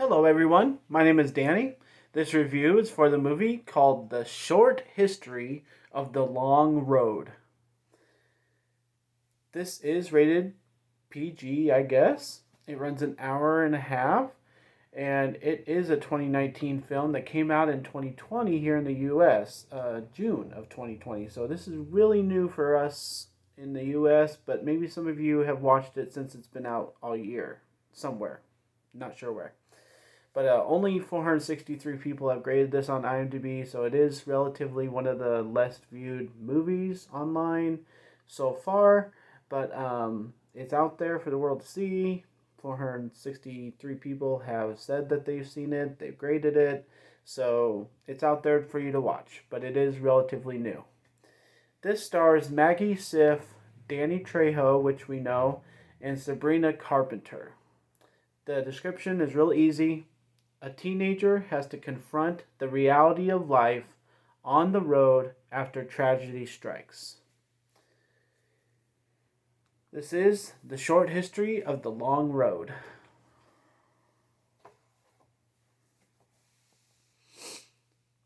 Hello, everyone. My name is Danny. This review is for the movie called The Short History of the Long Road. This is rated PG, I guess. It runs an hour and a half, and it is a 2019 film that came out in 2020 here in the US, June of 2020. So this is really new for us in the US, but maybe some of you have watched it since it's been out all year somewhere. Not sure where. But only 463 people have graded this on IMDb, so it is relatively one of the less viewed movies online so far. But it's out there for the world to see. 463 people have said that they've seen it, they've graded it, so it's out there for you to watch. But it is relatively new. This stars Maggie Siff, Danny Trejo, which we know, and Sabrina Carpenter. The description is real easy. A teenager has to confront the reality of life on the road after tragedy strikes. This is the short history of the long road.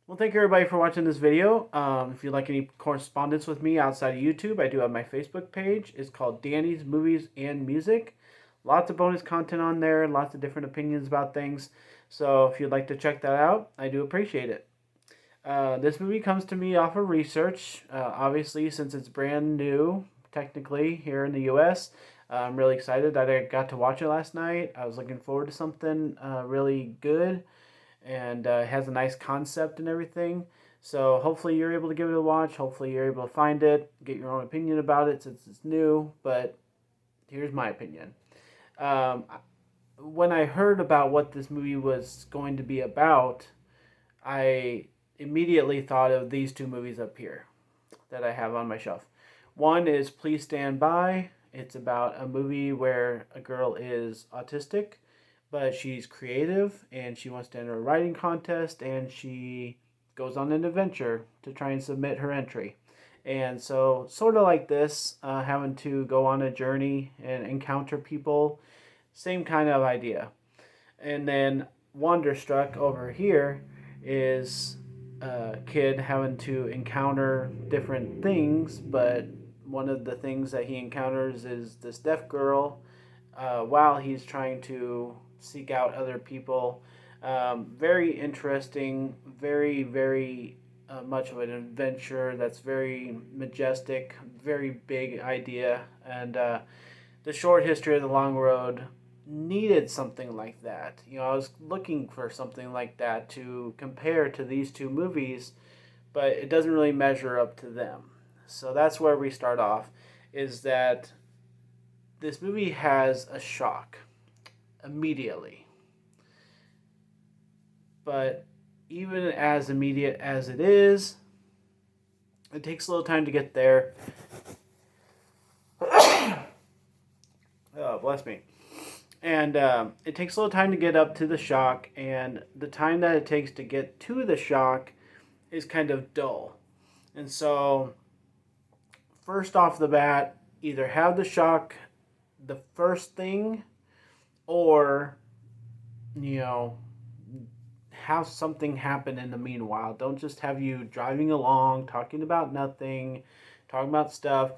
Well, thank you everybody for watching this video. If you'd like any correspondence with me outside of YouTube, I do have my Facebook page. It's called Danny's Movies and Music. Lots of bonus content on there, lots of different opinions about things. So if you'd like to check that out, I do appreciate it. This movie comes to me off of research. Obviously, since it's brand new, technically, here in the U.S., I'm really excited that I got to watch it last night. I was looking forward to something really good, and it has a nice concept and everything. So hopefully you're able to give it a watch. Hopefully you're able to find it, get your own opinion about it since it's new. But here's my opinion. When I heard about what this movie was going to be about, I immediately thought of these two movies up here that I have on my shelf. One is Please Stand By. It's about a movie where a girl is autistic, but she's creative and she wants to enter a writing contest, and she goes on an adventure to try and submit her entry. And so, sort of like this, having to go on a journey and encounter people, same kind of idea. And then Wonderstruck over here is a kid having to encounter different things, but one of the things that he encounters is this deaf girl while he's trying to seek out other people. Very interesting, very, very much of an adventure that's very majestic, very big idea. And the short history of the long road needed something like that. You know, I was looking for something like that to compare to these two movies, but it doesn't really measure up to them. So that's where we start off, is that this movie has a shock immediately. But even as immediate as it is, it takes a little time to get there. Oh, bless me. And it takes a little time to get up to the shock, and the time that it takes to get to the shock is kind of dull. And so, first off the bat, either have the shock the first thing, or, you know, have something happen in the meanwhile. Don't just have you driving along, talking about nothing, talking about stuff.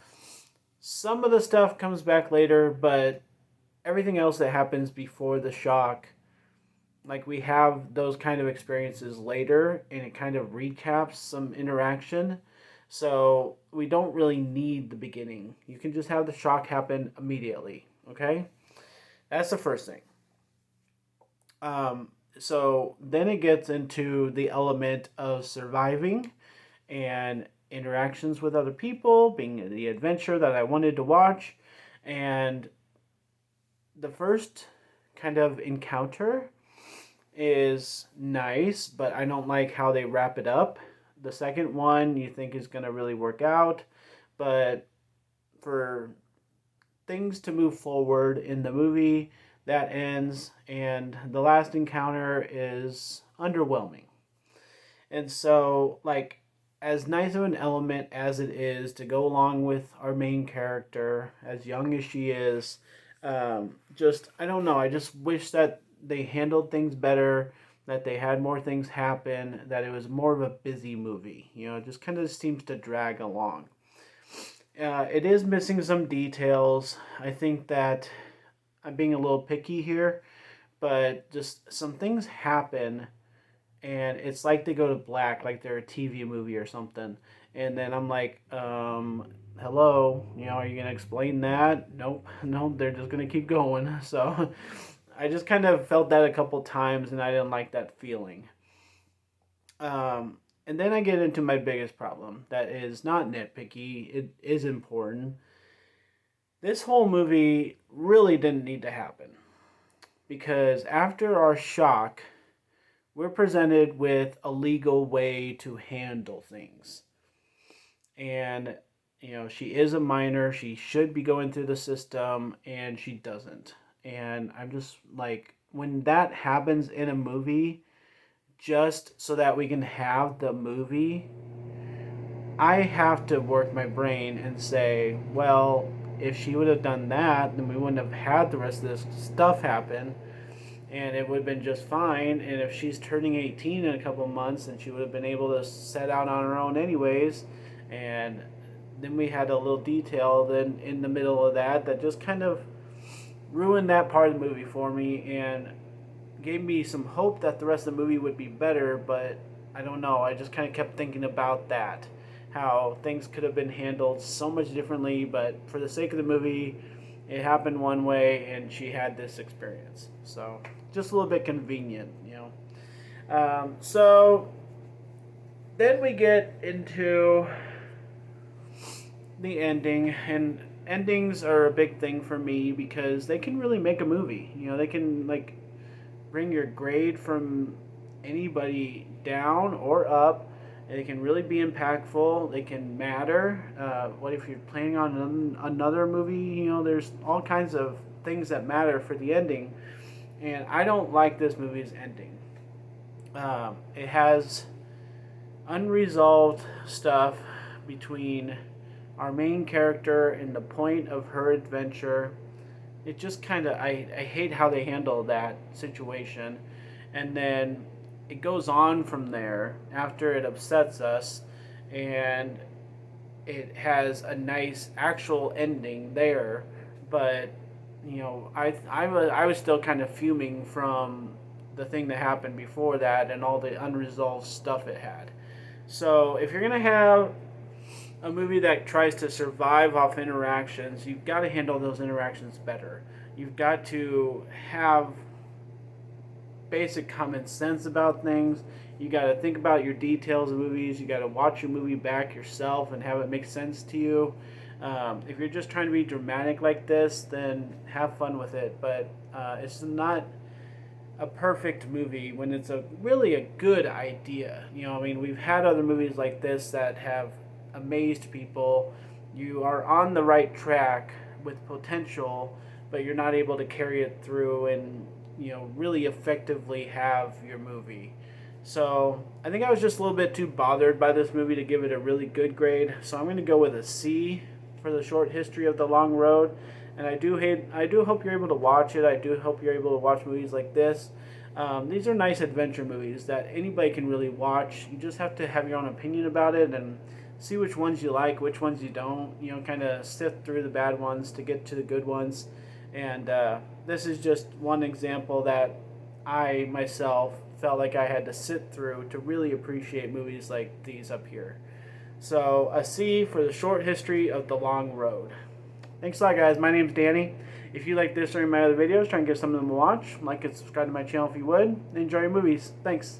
Some of the stuff comes back later, but everything else that happens before the shock, like, we have those kind of experiences later, and it kind of recaps some interaction. So we don't really need the beginning. You can just have the shock happen immediately. Okay, that's the first thing. So then it gets into the element of surviving and interactions with other people, being the adventure that I wanted to watch. And the first kind of encounter is nice, but I don't like how they wrap it up. The second one you think is going to really work out, but for things to move forward in the movie, that ends, and the last encounter is underwhelming. And so, like, as nice of an element as it is to go along with our main character, as young as she is, just, I don't know, I just wish that they handled things better, that they had more things happen, that it was more of a busy movie. It just kind of seems to drag along. It is missing some details. I think that I'm being a little picky here, but just some things happen and it's like they go to black, like they're a TV movie or something. And then I'm like, hello, are you gonna explain that? Nope, no, they're just gonna keep going. So I just kind of felt that a couple times, and I didn't like that feeling. And then I get into my biggest problem. That is not nitpicky. It is important. This whole movie really didn't need to happen because after our shock, we're presented with a legal way to handle things. And, she is a minor. She should be going through the system, and she doesn't. And I'm just like, when that happens in a movie, just so that we can have the movie, I have to work my brain and say, well, if she would have done that, then we wouldn't have had the rest of this stuff happen and it would have been just fine. And if she's turning 18 in a couple of months, then she would have been able to set out on her own anyways. And then we had a little detail then in the middle of that just kind of ruined that part of the movie for me and gave me some hope that the rest of the movie would be better. But I don't know. I just kind of kept thinking about that, how things could have been handled so much differently, but for the sake of the movie, it happened one way and she had this experience. So just a little bit convenient. So then we get into the ending, and endings are a big thing for me because they can really make a movie. They can bring your grade from anybody down or up. They can really be impactful. They can matter. What if you're planning on another movie? There's all kinds of things that matter for the ending. And I don't like this movie's ending. It has unresolved stuff between our main character and the point of her adventure. It just kind of, I hate how they handle that situation. And then it goes on from there after it upsets us, and it has a nice actual ending there. But I was still kind of fuming from the thing that happened before that and all the unresolved stuff it had. So if you're gonna have a movie that tries to survive off interactions, you've got to handle those interactions better. You've got to have basic common sense about things. You got to think about your details of movies. You got to watch your movie back yourself and have it make sense to you. If you're just trying to be dramatic like this, then have fun with it. But it's not a perfect movie when it's really a good idea. We've had other movies like this that have amazed people. You are on the right track with potential, but you're not able to carry it through and really effectively have your movie. So I think I was just a little bit too bothered by this movie to give it a really good grade. So I'm going to go with a C for The Short History of the Long Road. And I do hope you're able to watch it. I do hope you're able to watch movies like this. These are nice adventure movies that anybody can really watch. You just have to have your own opinion about it and see which ones you like, which ones you don't. Kind of sift through the bad ones to get to the good ones. And this is just one example that I myself felt like I had to sit through to really appreciate movies like these up here. So a C for The Short History of the Long Road. Thanks a lot, guys. My name's Danny. If you like this or any of my other videos, try and give some of them a watch. Like and subscribe to my channel if you would. Enjoy your movies. Thanks.